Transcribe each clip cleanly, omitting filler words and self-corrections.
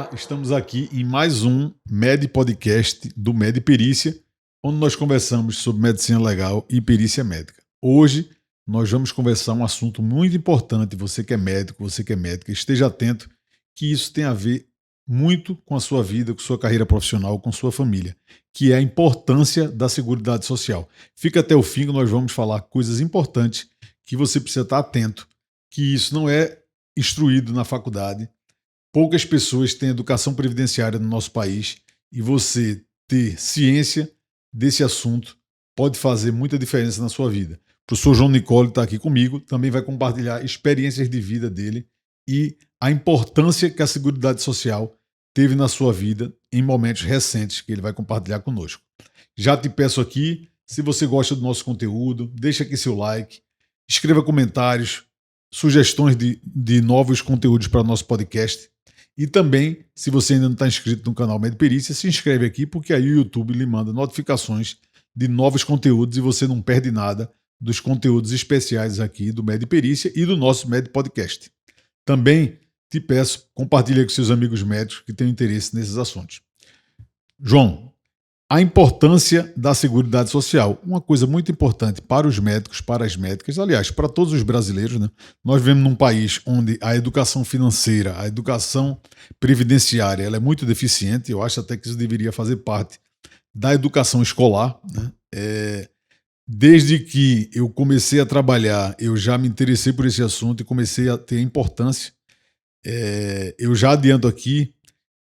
Olá, estamos aqui em mais um Med Podcast do Med Perícia, onde nós conversamos sobre medicina legal e perícia médica. Hoje nós vamos conversar um assunto muito importante. Você que é médico, você que é médica, esteja atento que isso tem a ver muito com a sua vida, com sua carreira profissional, com sua família, que é a importância da Seguridade Social. Fica até o fim que nós vamos falar coisas importantes que você precisa estar atento, que isso não é instruído na faculdade. Poucas pessoas têm educação previdenciária no nosso país e você ter ciência desse assunto pode fazer muita diferença na sua vida. O professor João Nicole está aqui comigo, também vai compartilhar experiências de vida dele e a importância que a Seguridade Social teve na sua vida em momentos recentes que ele vai compartilhar conosco. Já te peço aqui, se você gosta do nosso conteúdo, deixa aqui seu like, escreva comentários, sugestões de novos conteúdos para o nosso podcast. E também, se você ainda não está inscrito no canal Med Perícia, se inscreve aqui, porque aí o YouTube lhe manda notificações de novos conteúdos e você não perde nada dos conteúdos especiais aqui do Med Perícia e do nosso Med Podcast. Também te peço, compartilhe com seus amigos médicos que tenham interesse nesses assuntos. João, a importância da Seguridade Social, uma coisa muito importante para os médicos, para as médicas, aliás, para todos os brasileiros, né? Nós vivemos num país onde a educação financeira, a educação previdenciária, ela é muito deficiente. Eu acho até que isso deveria fazer parte da educação escolar, né? Desde que eu comecei a trabalhar, eu já me interessei por esse assunto e comecei a ter importância. Eu já adianto aqui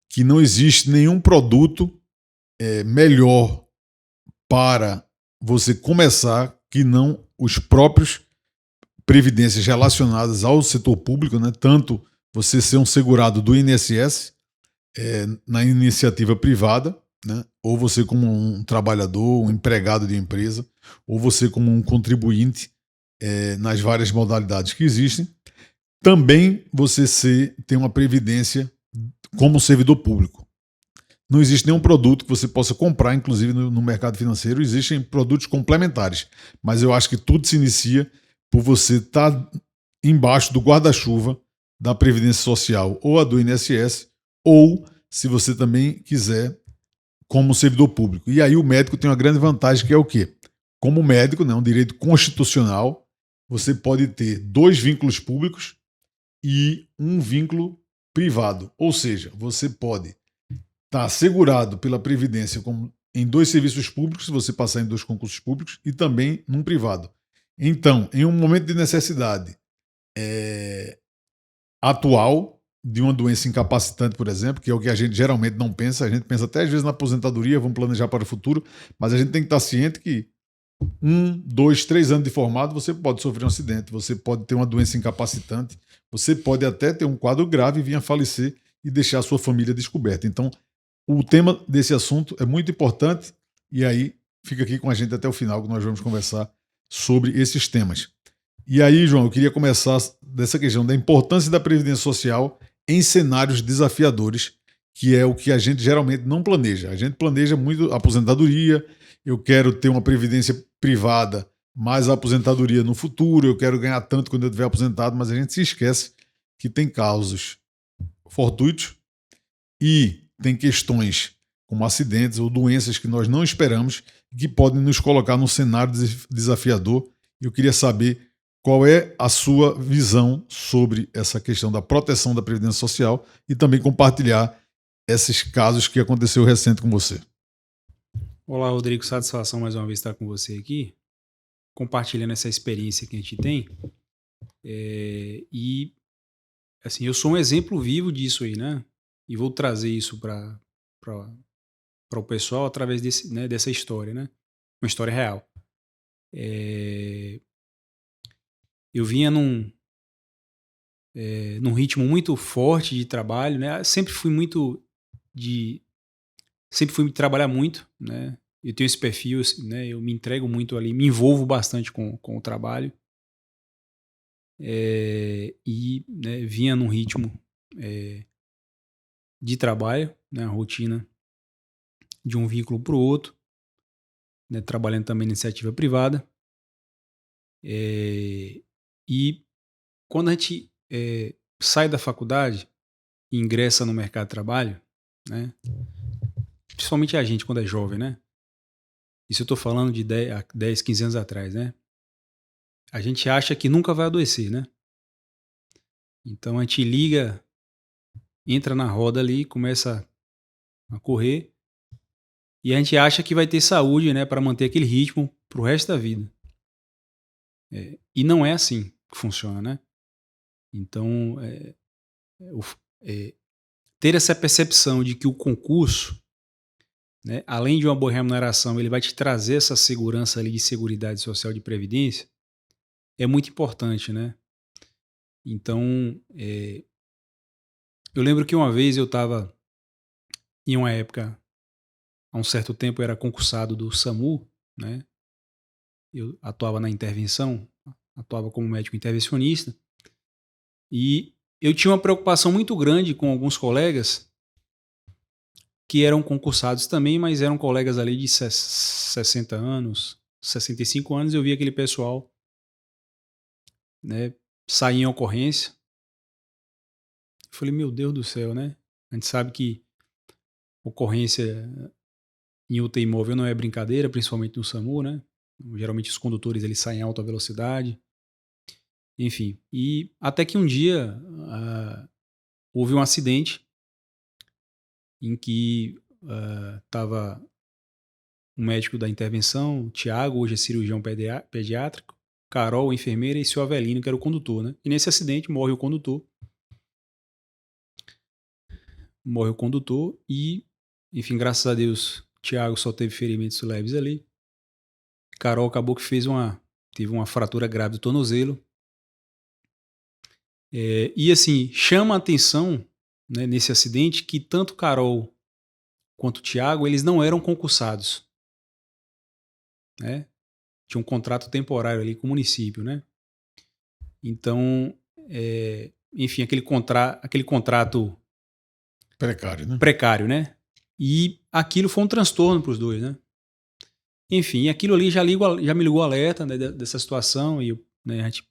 que não existe nenhum produto melhor para você começar que não os próprios previdências relacionadas ao setor público, né? Tanto você ser um segurado do INSS na iniciativa privada, né? Ou você como um trabalhador, um empregado de empresa, ou você como um contribuinte nas várias modalidades que existem. Também você ter uma previdência como servidor público. Não existe nenhum produto que você possa comprar, inclusive no mercado financeiro. Existem produtos complementares, mas eu acho que tudo se inicia por você estar embaixo do guarda-chuva da Previdência Social ou a do INSS, ou se você também quiser como servidor público. E aí o médico tem uma grande vantagem, que é o quê? Como médico, né, um direito constitucional, você pode ter 2 vínculos públicos e um vínculo privado. Ou seja, você pode está assegurado pela Previdência em 2 serviços públicos, se você passar em 2 concursos públicos, e também num privado. Então, em um momento de necessidade atual, de uma doença incapacitante, por exemplo, que é o que a gente geralmente não pensa, a gente pensa até às vezes na aposentadoria, vamos planejar para o futuro, mas a gente tem que estar ciente que 1, 2, 3 anos de formado, você pode sofrer um acidente, você pode ter uma doença incapacitante, você pode até ter um quadro grave e vir a falecer e deixar a sua família descoberta. Então, o tema desse assunto é muito importante e aí fica aqui com a gente até o final que nós vamos conversar sobre esses temas. E aí, João, eu queria começar dessa questão da importância da Previdência Social em cenários desafiadores, que é o que a gente geralmente não planeja. A gente planeja muito a aposentadoria, eu quero ter uma previdência privada, mais a aposentadoria no futuro, eu quero ganhar tanto quando eu estiver aposentado, mas a gente se esquece que tem casos fortuitos e tem questões como acidentes ou doenças que nós não esperamos que podem nos colocar num cenário desafiador. Eu queria saber qual é a sua visão sobre essa questão da proteção da Previdência Social e também compartilhar esses casos que aconteceu recente com você. Olá, Rodrigo. Satisfação mais uma vez estar com você aqui, compartilhando essa experiência que a gente tem. E, assim, eu sou um exemplo vivo disso aí, né? E vou trazer isso para o pessoal através dessa história, né? Uma história real. Eu vinha num ritmo muito forte de trabalho, né? Sempre fui trabalhar muito, né? Eu tenho esse perfil, né? Eu me entrego muito ali, me envolvo bastante com o trabalho. Né, vinha num ritmo de trabalho, né, a rotina de um vínculo para o outro, né, trabalhando também na iniciativa privada. E quando a gente sai da faculdade, ingressa no mercado de trabalho, né? Principalmente a gente quando é jovem, né? Isso eu estou falando de 10, 15 anos atrás, né? A gente acha que nunca vai adoecer, né? Então a gente liga, entra na roda ali, começa a correr e a gente acha que vai ter saúde, né, para manter aquele ritmo pro resto da vida. E não é assim que funciona, né? Então, o f- é, ter essa percepção de que o concurso, né, além de uma boa remuneração, ele vai te trazer essa segurança ali de seguridade social de previdência, é muito importante, né? Então, eu lembro que uma vez eu estava em uma época, há um certo tempo, eu era concursado do SAMU, né? Eu atuava na intervenção, atuava como médico intervencionista, e eu tinha uma preocupação muito grande com alguns colegas que eram concursados também, mas eram colegas ali de 60 anos, 65 anos. Eu via aquele pessoal, né, sair em ocorrência. Eu falei, meu Deus do céu, né? A gente sabe que ocorrência em UTI móvel não é brincadeira, principalmente no SAMU, né? Geralmente os condutores eles saem em alta velocidade, enfim. E até que um dia houve um acidente em que estava um médico da intervenção, Tiago, hoje é cirurgião pediátrico, Carol, enfermeira, e seu Avelino, que era o condutor, né? E nesse acidente morre o condutor. Morre o condutor e, enfim, graças a Deus, Tiago só teve ferimentos leves ali. Carol acabou que teve uma fratura grave do tornozelo. E assim, chama a atenção, né, nesse acidente que tanto Carol quanto Tiago, eles não eram concursados, né? Tinha um contrato temporário ali com o município, né? Então, enfim, aquele contrato Precário, né? precário, né? E aquilo foi um transtorno para os dois, né? Enfim, aquilo ali já me ligou alerta, né, dessa situação e né, a gente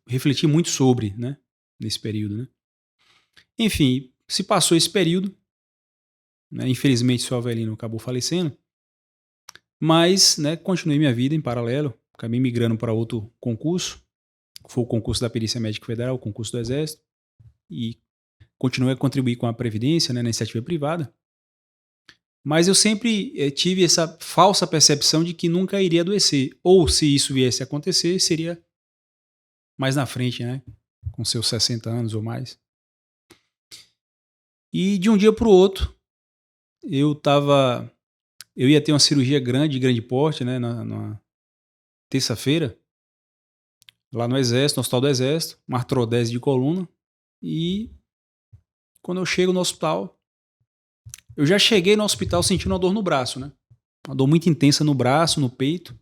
refleti muito sobre, né, nesse período, né? Enfim, se passou esse período, né, infelizmente o seu Avelino acabou falecendo, mas, né, continuei minha vida em paralelo, acabei migrando para outro concurso, que foi o concurso da Perícia Médica Federal, o concurso do Exército, e continuei a contribuir com a Previdência, né, na iniciativa privada. Mas eu sempre tive essa falsa percepção de que nunca iria adoecer. Ou se isso viesse a acontecer, seria mais na frente, né? Com seus 60 anos ou mais. E de um dia para o outro, eu ia ter uma cirurgia grande, de grande porte, né? Na terça-feira, lá no Exército, no Hospital do Exército, uma artrodese de coluna. E quando eu chego no hospital, eu já cheguei no hospital sentindo uma dor no braço, né? Uma dor muito intensa no braço, no peito.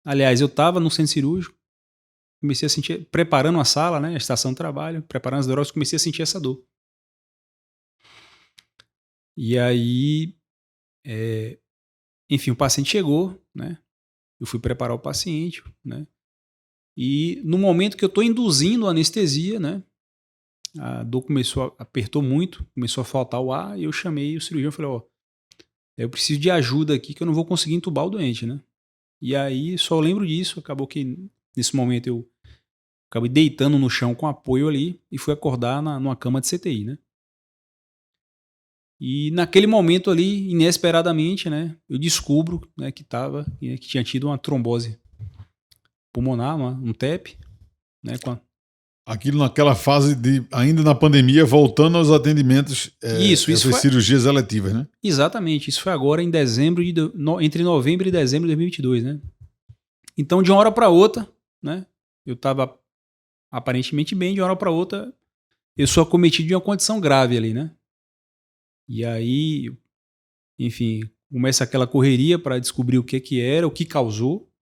Aliás, eu estava no centro cirúrgico, comecei a sentir, preparando a sala, né, a estação de trabalho, preparando as drogas, comecei a sentir essa dor. E aí, enfim, o paciente chegou, né, eu fui preparar o paciente, né, e no momento que eu estou induzindo a anestesia, né, a dor apertou muito, começou a faltar o ar, e eu chamei o cirurgião e falei, ó, eu preciso de ajuda aqui que eu não vou conseguir entubar o doente, né. E aí, só lembro disso, acabou que nesse momento eu acabei deitando no chão com apoio ali e fui acordar numa cama de CTI, né. E naquele momento ali, inesperadamente, né, eu descubro, né, que tinha tido uma trombose pulmonar, um TEP, né, Aquilo naquela fase de, ainda na pandemia, voltando aos atendimentos, isso essas foi cirurgias eletivas, né? exatamente, isso foi agora em dezembro entre novembro e dezembro de 2022, né? Então, de uma hora para outra, né, eu estava aparentemente bem, de uma hora para outra, eu sou acometido de uma condição grave ali, né? E aí, enfim, começa aquela correria para descobrir o que era, o que causou.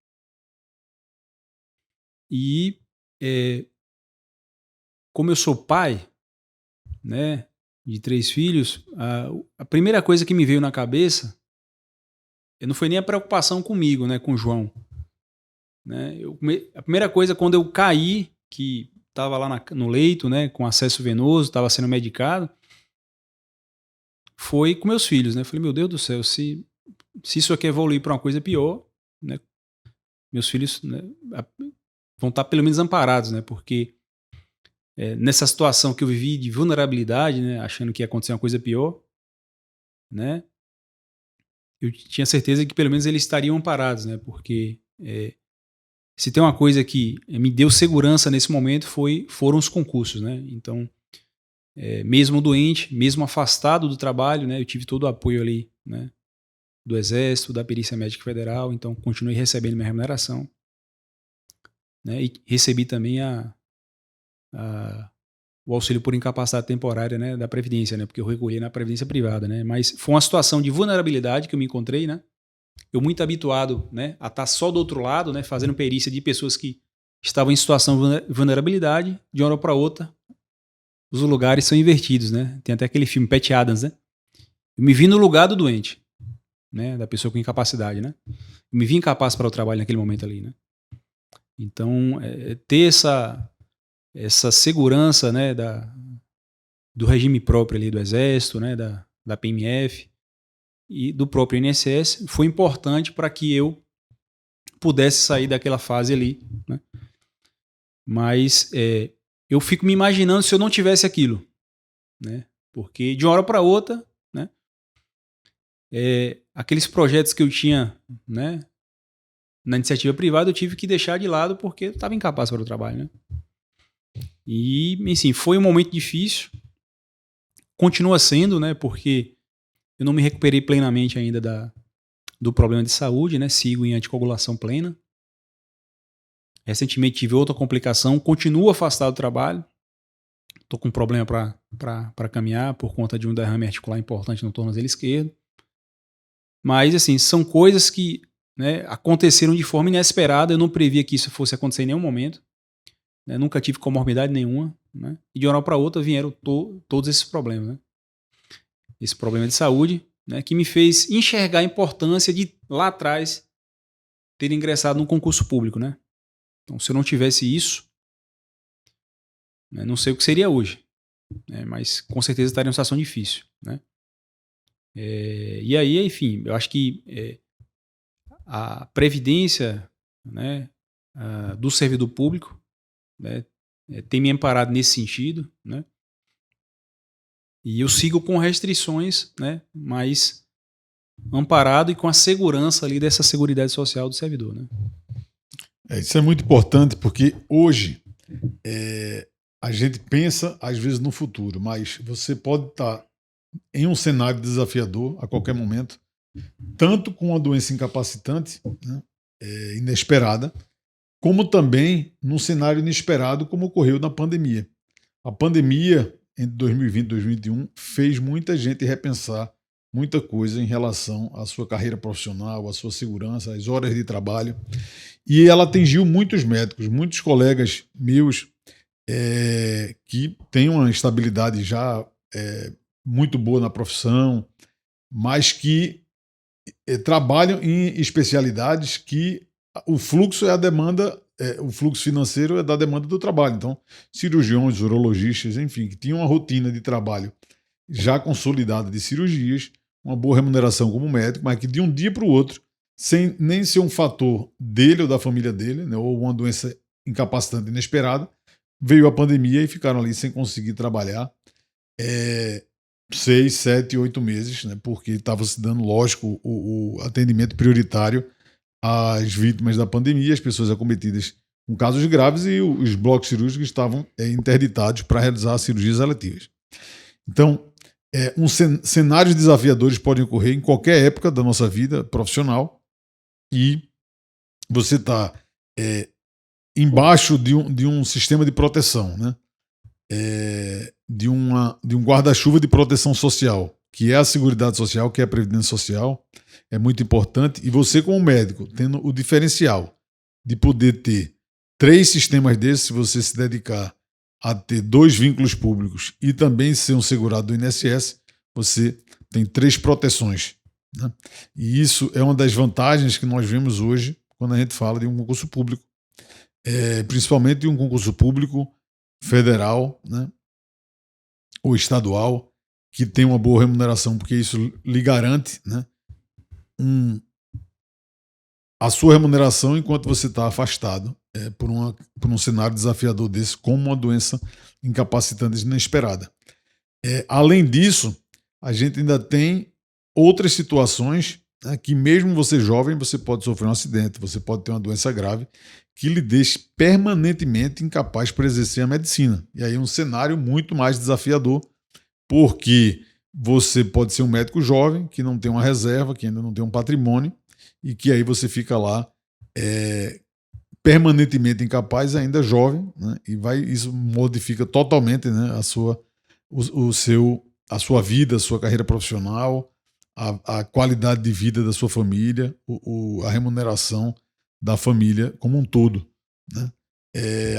E como eu sou pai, né, de 3 filhos, a primeira coisa que me veio na cabeça não foi nem a preocupação comigo, né, com o João, né. A primeira coisa quando eu caí, que estava lá no leito, né, com acesso venoso, estava sendo medicado, foi com meus filhos, né? Falei, meu Deus do céu, se isso aqui evoluir para uma coisa pior, né, meus filhos, né, vão estar pelo menos amparados, né? Porque nessa situação que eu vivi de vulnerabilidade, né, achando que ia acontecer uma coisa pior, né? Eu tinha certeza que pelo menos eles estariam amparados, né? Porque se tem uma coisa que me deu segurança nesse momento foram os concursos, né? Então, mesmo doente, mesmo afastado do trabalho, né? Eu tive todo o apoio ali, né? Do Exército, da Perícia Médica Federal, então continuei recebendo minha remuneração, né? E recebi também o auxílio por incapacidade temporária, né? Da Previdência, né? Porque eu recolhi na Previdência Privada, né? Mas foi uma situação de vulnerabilidade que eu me encontrei, né? Eu muito habituado, né, a estar só do outro lado, né, fazendo perícia de pessoas que estavam em situação de vulnerabilidade, de uma hora para outra, os lugares são invertidos, né? Tem até aquele filme Pat Adams, né? Eu me vi no lugar do doente, né, da pessoa com incapacidade, né? Eu me vi incapaz para o trabalho naquele momento ali, né? Então, ter essa segurança, né, do regime próprio ali do Exército, né, da PMF, e do próprio INSS foi importante para que eu pudesse sair daquela fase ali, né? Mas eu fico me imaginando se eu não tivesse aquilo, né? Porque de uma hora para outra, né? Aqueles projetos que eu tinha, né, na iniciativa privada eu tive que deixar de lado porque eu estava incapaz para o trabalho, né? E, enfim, foi um momento difícil, continua sendo, né? Porque eu não me recuperei plenamente ainda do problema de saúde, né? Sigo em anticoagulação plena. Recentemente tive outra complicação, continuo afastado do trabalho. Estou com um problema para caminhar por conta de um derrame articular importante no tornozelo esquerdo. Mas, assim, são coisas que, né, aconteceram de forma inesperada. Eu não previa que isso fosse acontecer em nenhum momento. Né? Nunca tive comorbidade nenhuma. Né? E de uma hora para outra vieram todos esses problemas, né? Esse problema de saúde, né, que me fez enxergar a importância de, lá atrás, ter ingressado num concurso público, né? Então, se eu não tivesse isso, né, não sei o que seria hoje, né, mas com certeza estaria em uma situação difícil, né? E aí, enfim, eu acho que a previdência, né, do servidor público, né, tem me amparado nesse sentido, né? E eu sigo com restrições, né, mas amparado e com a segurança ali dessa seguridade social do servidor, né? Isso é muito importante porque hoje a gente pensa às vezes no futuro, mas você pode estar em um cenário desafiador a qualquer momento, tanto com uma doença incapacitante, né, inesperada, como também num cenário inesperado como ocorreu na pandemia. A pandemia entre 2020 e 2021 fez muita gente repensar muita coisa em relação à sua carreira profissional, à sua segurança, às horas de trabalho. E ela atingiu muitos médicos, muitos colegas meus que têm uma estabilidade já muito boa na profissão, mas que trabalham em especialidades que o fluxo é a demanda, o fluxo financeiro é da demanda do trabalho. Então, cirurgiões, urologistas, enfim, que tinham uma rotina de trabalho já consolidada de cirurgias, uma boa remuneração como médico, mas que de um dia para o outro, sem nem ser um fator dele ou da família dele, né, ou uma doença incapacitante inesperada, veio a pandemia e ficaram ali sem conseguir trabalhar 6, 7, 8 meses, né, porque estava se dando, lógico, o atendimento prioritário às vítimas da pandemia, as pessoas acometidas com casos graves e os blocos cirúrgicos estavam interditados para realizar cirurgias eletivas. Então, cenários desafiadores podem ocorrer em qualquer época da nossa vida profissional e você está embaixo de um sistema de proteção, né? De um guarda-chuva de proteção social, que é a Seguridade Social, que é a Previdência Social, é muito importante. E você, como médico, tendo o diferencial de poder ter 3 sistemas desses, se você se dedicar a ter 2 vínculos públicos e também ser um segurado do INSS, você tem 3 proteções, né? E isso é uma das vantagens que nós vemos hoje quando a gente fala de um concurso público, principalmente de um concurso público federal, né, ou estadual, que tem uma boa remuneração, porque isso lhe garante, né, a sua remuneração enquanto você está afastado por um cenário desafiador desse, como uma doença incapacitante inesperada. Além disso, a gente ainda tem outras situações, né, que mesmo você jovem, você pode sofrer um acidente, você pode ter uma doença grave que lhe deixe permanentemente incapaz para exercer a medicina. E aí é um cenário muito mais desafiador, porque você pode ser um médico jovem que não tem uma reserva, que ainda não tem um patrimônio, e que aí você fica lá permanentemente incapaz, ainda jovem, né, e isso modifica totalmente, né, a sua vida, a sua carreira profissional, a qualidade de vida da sua família, a remuneração da família como um todo, né?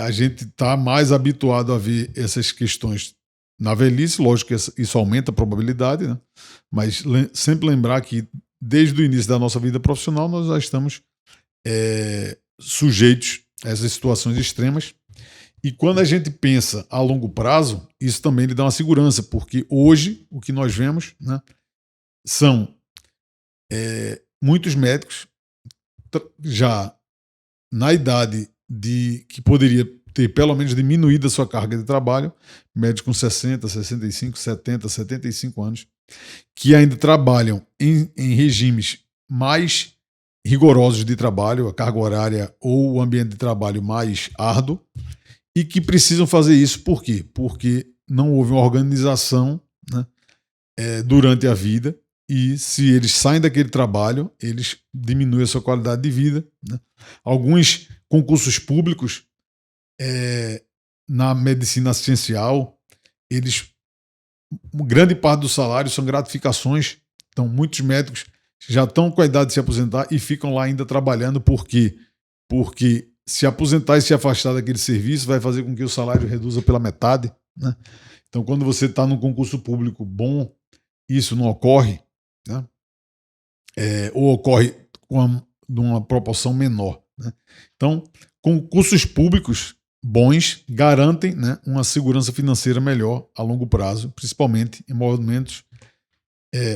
A gente está mais habituado a ver essas questões na velhice, lógico que isso aumenta a probabilidade, né? Mas sempre lembrar que desde o início da nossa vida profissional nós já estamos sujeitos a essas situações extremas. E quando a gente pensa a longo prazo, isso também lhe dá uma segurança, porque hoje o que nós vemos, né, são muitos médicos já na idade que poderia ter pelo menos diminuído a sua carga de trabalho, médicos com 60, 65, 70, 75 anos, que ainda trabalham em regimes mais rigorosos de trabalho, a carga horária ou o ambiente de trabalho mais árduo, e que precisam fazer isso por quê? Porque não houve uma organização, né, durante a vida, e se eles saem daquele trabalho, eles diminuem a sua qualidade de vida, né? Alguns concursos públicos na medicina assistencial, grande parte do salário são gratificações. Então muitos médicos já estão com a idade de se aposentar e ficam lá ainda trabalhando. Por quê? Porque se aposentar e se afastar daquele serviço vai fazer com que o salário reduza pela metade, né? Então, quando você está num concurso público bom, isso não ocorre, né? Ou ocorre de uma proporção menor, né? Então, concursos públicos bons garantem, né, uma segurança financeira melhor a longo prazo, principalmente em momentos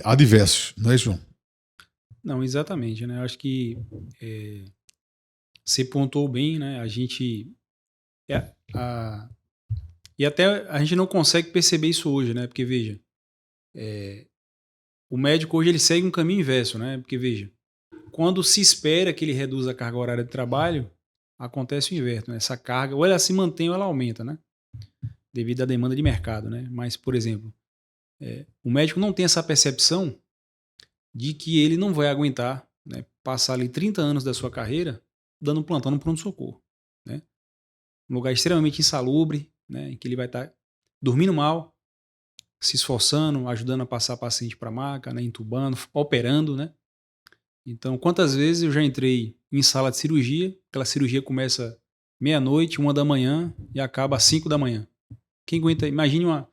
adversos, não é, João? Não, exatamente, né? Eu acho que você pontuou bem, né? A gente e até a gente não consegue perceber isso hoje, né? Porque veja, o médico hoje ele segue um caminho inverso, né? Porque veja, quando se espera que ele reduza a carga horária de trabalho, acontece o inverso, né? Essa carga ou ela se mantém ou ela aumenta, né? Devido à demanda de mercado, né? Mas, por exemplo, o médico não tem essa percepção de que ele não vai aguentar, né, passar ali 30 anos da sua carreira dando plantão no pronto-socorro, né? Um lugar extremamente insalubre, né, em que ele vai estar dormindo mal, se esforçando, ajudando a passar paciente para a maca, né, entubando, operando, né? Então, quantas vezes eu já entrei em sala de cirurgia, aquela cirurgia começa meia-noite, 1 da manhã e acaba às 5 da manhã. Quem aguenta? Imagine um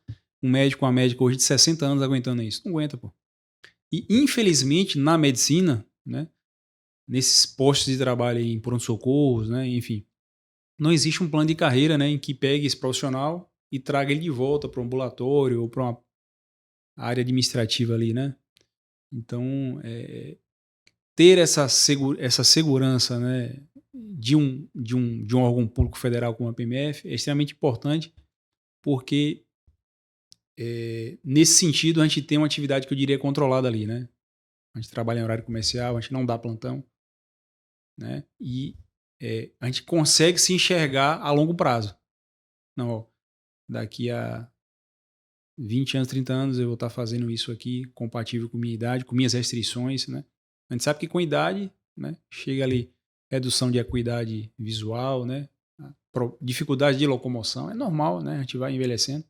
médico, uma médica hoje de 60 anos aguentando isso. Não aguenta, pô. E, infelizmente, na medicina, né, nesses postos de trabalho em pronto-socorros, né, enfim, não existe um plano de carreira, né, em que pegue esse profissional e traga ele de volta para um ambulatório ou para uma área administrativa ali, né? Então, ter essa segurança, né, de um órgão público federal como a PMF é extremamente importante, porque nesse sentido a gente tem uma atividade que eu diria controlada ali, né? A gente trabalha em horário comercial, a gente não dá plantão, né? E a gente consegue se enxergar a longo prazo. Não, ó, daqui a 20 anos, 30 anos eu vou estar fazendo isso aqui, compatível com minha idade, com minhas restrições, né? A gente sabe que com idade, né, chega ali redução de acuidade visual, né? Dificuldade de locomoção, é normal, né? A gente vai envelhecendo.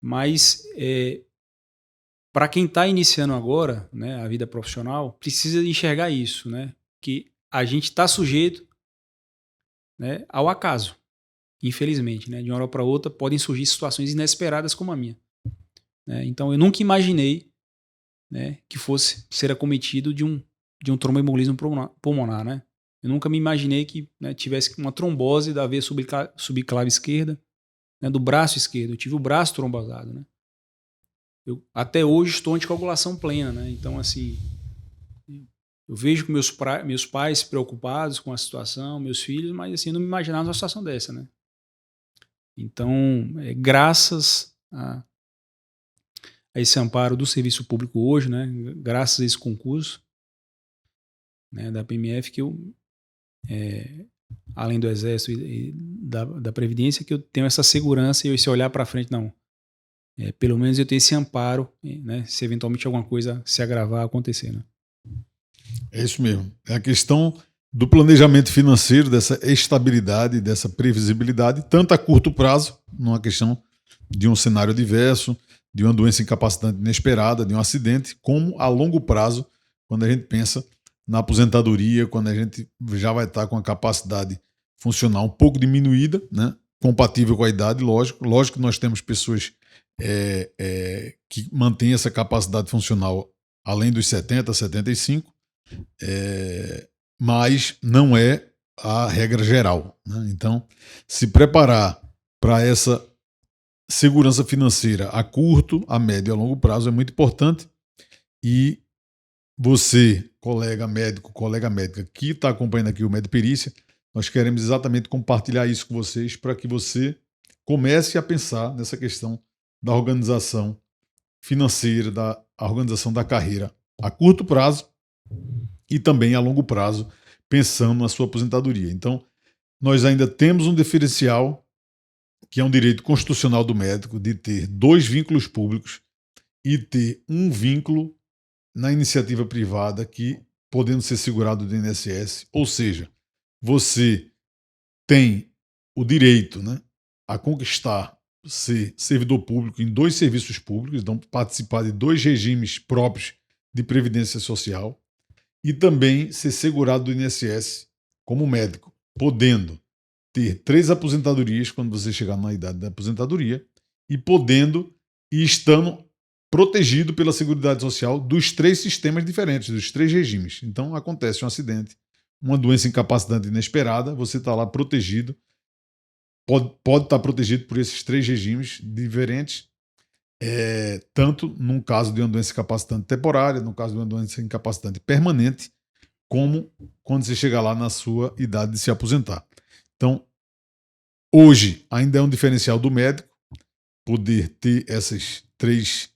Mas para quem está iniciando agora, né, a vida profissional, precisa enxergar isso, né? Que a gente está sujeito, né, ao acaso, infelizmente, né? De uma hora para outra podem surgir situações inesperadas como a minha, né? Então eu nunca imaginei, né, que fosse ser acometido de um tromboembolismo pulmonar, né? Eu nunca me imaginei que, né, tivesse uma trombose da veia subclave esquerda, né, do braço esquerdo. Eu tive o braço trombosado, né? Eu até hoje estou anticoagulação plena, né? Então, assim, eu vejo que meus pais preocupados com a situação, meus filhos, mas assim, eu não me imaginava uma situação dessa, né? Então, graças a esse amparo do serviço público hoje, né? Graças a esse concurso, né, da PMF, que eu, além do Exército e da Previdência, que eu tenho essa segurança e esse olhar para frente, não. Pelo menos eu tenho esse amparo, né? Se eventualmente alguma coisa se agravar, acontecer, né? É isso mesmo. É a questão do planejamento financeiro, dessa estabilidade, dessa previsibilidade, tanto a curto prazo, numa questão de um cenário adverso, de uma doença incapacitante inesperada, de um acidente, como a longo prazo, quando a gente pensa na aposentadoria, quando a gente já vai estar com a capacidade funcional um pouco diminuída, né? Compatível com a idade, lógico. Lógico que nós temos pessoas que mantêm essa capacidade funcional além dos 70, 75, mas não é a regra geral, né? Então, se preparar para essa segurança financeira a curto, a médio e a longo prazo é muito importante. E você, colega médico, colega médica que está acompanhando aqui o Mediperícia, nós queremos exatamente compartilhar isso com vocês para que você comece a pensar nessa questão da organização financeira, da organização da carreira a curto prazo e também a longo prazo, pensando na sua aposentadoria. Então, nós ainda temos um diferencial, que é um direito constitucional do médico, de ter 2 vínculos públicos e ter um vínculo na iniciativa privada, que podendo ser segurado do INSS. Ou seja, você tem o direito, né, a conquistar ser servidor público em 2 serviços públicos, então participar de 2 regimes próprios de previdência social, e também ser segurado do INSS como médico, podendo ter 3 aposentadorias quando você chegar na idade da aposentadoria e podendo e estando protegido pela Seguridade Social dos 3 sistemas diferentes, dos 3 regimes. Então acontece um acidente, uma doença incapacitante inesperada, você está lá protegido, pode estar protegido por esses 3 regimes diferentes, tanto num caso de uma doença incapacitante temporária, no caso de uma doença incapacitante permanente, como quando você chegar lá na sua idade de se aposentar. Então, hoje ainda é um diferencial do médico poder ter essas 3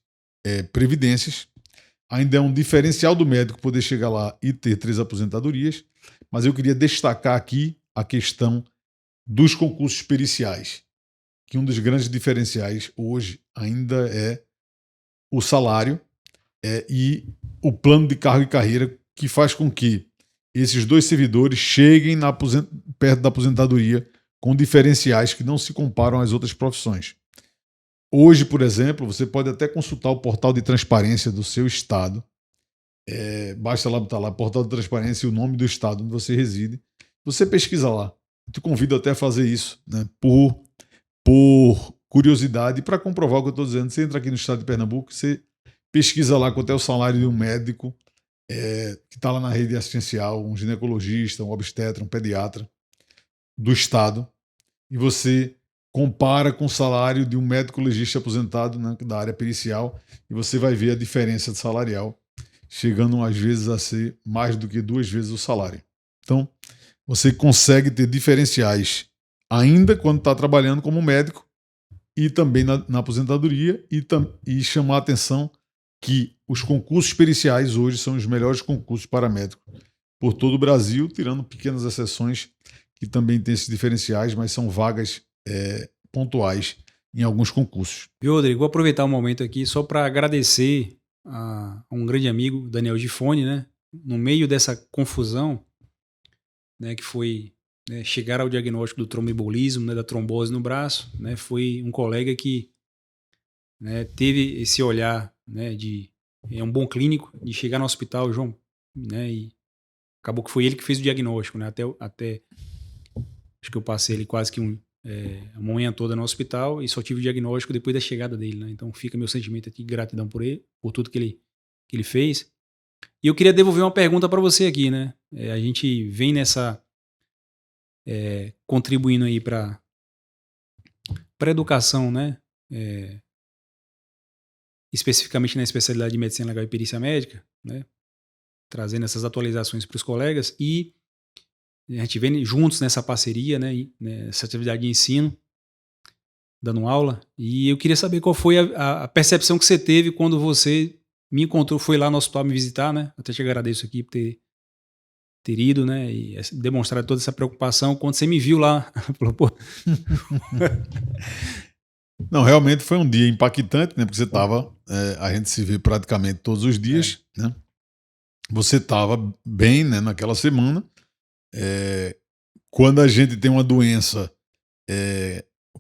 previdências, ainda é um diferencial do médico poder chegar lá e ter 3 aposentadorias, mas eu queria destacar aqui a questão dos concursos periciais, que um dos grandes diferenciais hoje ainda é o salário e o plano de cargo e carreira, que faz com que esses 2 servidores cheguem perto da aposentadoria com diferenciais que não se comparam às outras profissões. Hoje, por exemplo, você pode até consultar o portal de transparência do seu estado. Basta lá botar lá, portal de transparência e o nome do estado onde você reside. Você pesquisa lá. Eu te convido até a fazer isso, né, por curiosidade, para comprovar o que eu estou dizendo. Você entra aqui no estado de Pernambuco, você pesquisa lá quanto é o salário de um médico que está lá na rede assistencial, um ginecologista, um obstetra, um pediatra do estado, e você compara com o salário de um médico legista aposentado, né, da área pericial, e você vai ver a diferença salarial, chegando às vezes a ser mais do que 2 vezes o salário. Então, você consegue ter diferenciais ainda quando está trabalhando como médico e também na aposentadoria, e chamar a atenção que os concursos periciais hoje são os melhores concursos para médicos por todo o Brasil, tirando pequenas exceções que também têm esses diferenciais, mas são vagas pontuais em alguns concursos. Viu, Rodrigo? Vou aproveitar o momento aqui só para agradecer a um grande amigo, Daniel Gifone, né? No meio dessa confusão, né, que foi, né, chegar ao diagnóstico do tromboembolismo, né, da trombose no braço, né? Foi um colega que, né, teve esse olhar, né, é um bom clínico, de chegar no hospital, João, né, e acabou que foi ele que fez o diagnóstico, né, até acho que eu passei ele quase que a manhã toda no hospital e só tive o diagnóstico depois da chegada dele, né, então fica meu sentimento aqui de gratidão por ele, por tudo que ele fez. E eu queria devolver uma pergunta para você aqui, né, a gente vem nessa contribuindo aí para pré-educação, né? Especificamente na especialidade de medicina legal e perícia médica, né? Trazendo essas atualizações para os colegas e a gente vem juntos nessa parceria, né? Nessa atividade de ensino, dando aula. E eu queria saber qual foi a percepção que você teve quando você me encontrou, foi lá no hospital me visitar, né? Até te agradeço aqui por ter ido, né? E demonstrar toda essa preocupação. Quando você me viu lá, falou, pô. Não, realmente foi um dia impactante, né? Porque você estava, a gente se vê praticamente todos os dias, né? Você estava bem, né, naquela semana. Quando a gente tem uma doença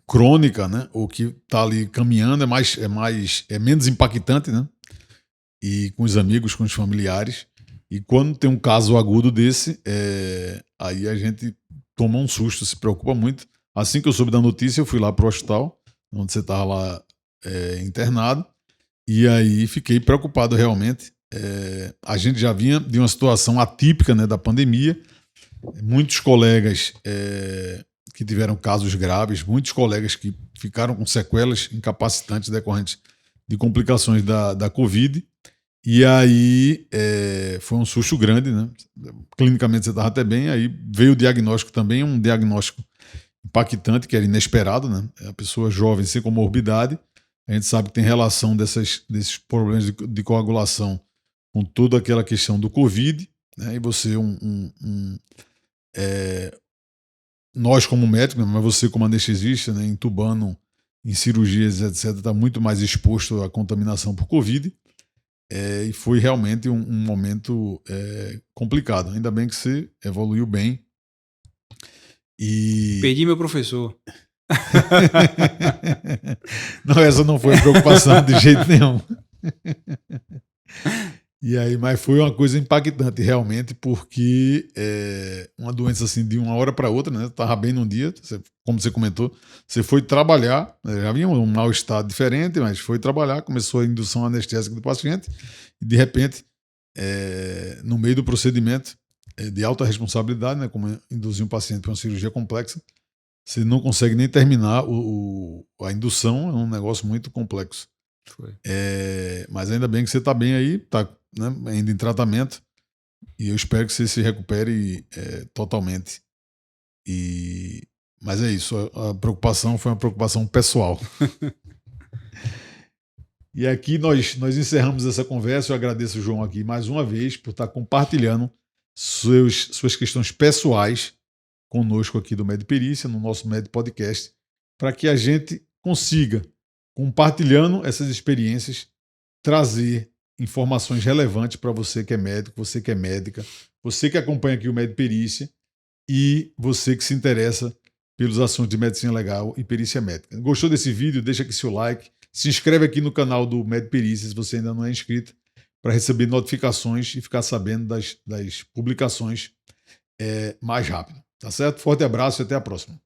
crônica, né, ou que está ali caminhando, é menos impactante, né? E com os amigos, com os familiares. E quando tem um caso agudo desse, aí a gente toma um susto, se preocupa muito. Assim que eu soube da notícia, eu fui lá para o hospital, onde você estava lá internado, e aí fiquei preocupado realmente. A gente já vinha de uma situação atípica, né, da pandemia. Muitos colegas que tiveram casos graves, muitos colegas que ficaram com sequelas incapacitantes decorrentes de complicações da Covid. E aí foi um susto grande, né? Clinicamente você estava até bem, aí veio o diagnóstico também, um diagnóstico impactante, que era inesperado, né? A pessoa jovem sem comorbidade. A gente sabe que tem relação desses problemas de coagulação com toda aquela questão do Covid, né? E você, nós como médicos, mas você como anestesista, né, entubando em cirurgias, etc., está muito mais exposto à contaminação por Covid. E foi realmente um momento complicado. Ainda bem que você evoluiu bem. Perdi meu professor. Não, essa não foi preocupação de jeito nenhum. E aí, mas foi uma coisa impactante realmente, porque uma doença assim de uma hora para outra, né? Tava bem num dia, como você comentou, você foi trabalhar, já havia um mal-estar diferente, mas foi trabalhar, começou a indução anestésica do paciente, e de repente, no meio do procedimento de alta responsabilidade, né? Como induzir um paciente para uma cirurgia complexa, você não consegue nem terminar a indução, é um negócio muito complexo. Foi. Mas ainda bem que você está bem aí, está, né, ainda em tratamento, e eu espero que você se recupere totalmente. Mas é isso, a preocupação foi uma preocupação pessoal. E aqui nós encerramos essa conversa. Eu agradeço o João aqui mais uma vez por estar compartilhando suas questões pessoais conosco aqui do Mediperícia, no nosso Med Podcast, para que a gente consiga, compartilhando essas experiências, trazer informações relevantes para você que é médico, você que é médica, você que acompanha aqui o Mediperícia e você que se interessa pelos assuntos de medicina legal e perícia médica. Gostou desse vídeo? Deixa aqui seu like, se inscreve aqui no canal do Mediperícia se você ainda não é inscrito, para receber notificações e ficar sabendo das publicações mais rápido. Tá certo? Forte abraço e até a próxima.